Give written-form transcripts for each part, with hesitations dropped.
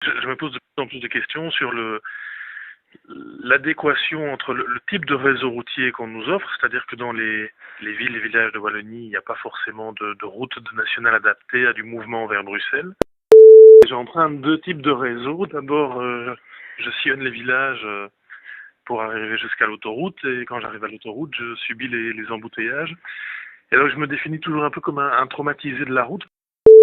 Je me pose de plus en plus de questions sur l'adéquation entre le type de réseau routier qu'on nous offre, c'est-à-dire que dans les villes et villages de Wallonie, il n'y a pas forcément de route nationale adaptée à du mouvement vers Bruxelles. J'emprunte deux types de réseaux. D'abord, je sillonne les villages pour arriver jusqu'à l'autoroute, et quand j'arrive à l'autoroute, je subis les embouteillages. Et donc je me définis toujours un peu comme un traumatisé de la route.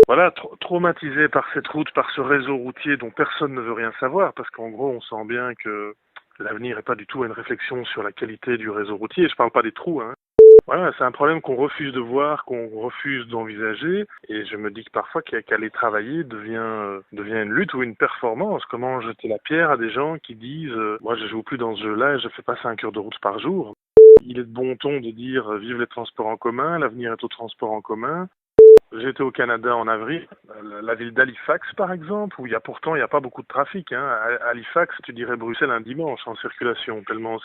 Voilà, traumatisé par cette route, par ce réseau routier dont personne ne veut rien savoir, parce qu'en gros, on sent bien que l'avenir n'est pas du tout à une réflexion sur la qualité du réseau routier. Je parle pas des trous, hein. Voilà, c'est un problème qu'on refuse de voir, qu'on refuse d'envisager, et je me dis que parfois qu'aller travailler devient une lutte ou une performance. Comment jeter la pierre à des gens qui disent moi je joue plus dans ce jeu-là et je fais pas 5 heures de route par jour. Il est de bon ton de dire vive les transports en commun, l'avenir est au transport en commun. J'étais au Canada en avril, la ville d'Halifax par exemple, où il y a pas beaucoup de trafic, hein. À Halifax, tu dirais Bruxelles un dimanche en circulation, tellement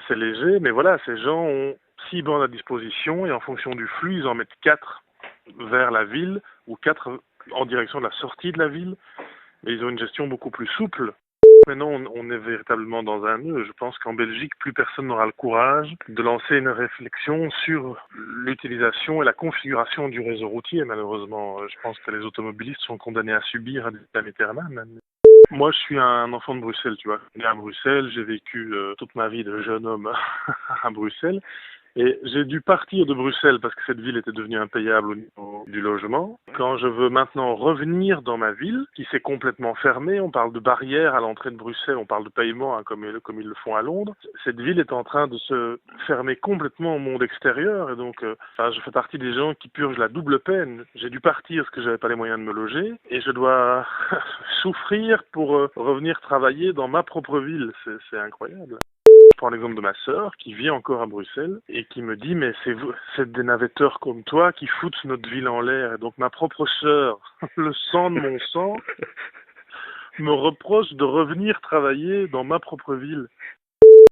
c'est léger, mais voilà, ces gens ont 6 bandes à disposition et en fonction du flux, ils en mettent 4 vers la ville ou 4 en direction de la sortie de la ville, mais ils ont une gestion beaucoup plus souple. Maintenant, on est véritablement dans un nœud. Je pense qu'en Belgique, plus personne n'aura le courage de lancer une réflexion sur l'utilisation et la configuration du réseau routier, malheureusement. Je pense que les automobilistes sont condamnés à subir des vitam aeternam. Moi, je suis un enfant de Bruxelles, tu vois. Je suis né à Bruxelles, j'ai vécu toute ma vie de jeune homme à Bruxelles. Et j'ai dû partir de Bruxelles parce que cette ville était devenue impayable au niveau du logement. Quand je veux maintenant revenir dans ma ville, qui s'est complètement fermée, on parle de barrières à l'entrée de Bruxelles, on parle de paiement, hein, comme ils le font à Londres. Cette ville est en train de se fermer complètement au monde extérieur. Et donc, je fais partie des gens qui purgent la double peine. J'ai dû partir parce que j'avais pas les moyens de me loger. Et je dois souffrir pour revenir travailler dans ma propre ville. C'est incroyable. Je prends l'exemple de ma sœur qui vit encore à Bruxelles et qui me dit mais c'est des navetteurs comme toi qui foutent notre ville en l'air. Et donc ma propre sœur, le sang de mon sang, me reproche de revenir travailler dans ma propre ville.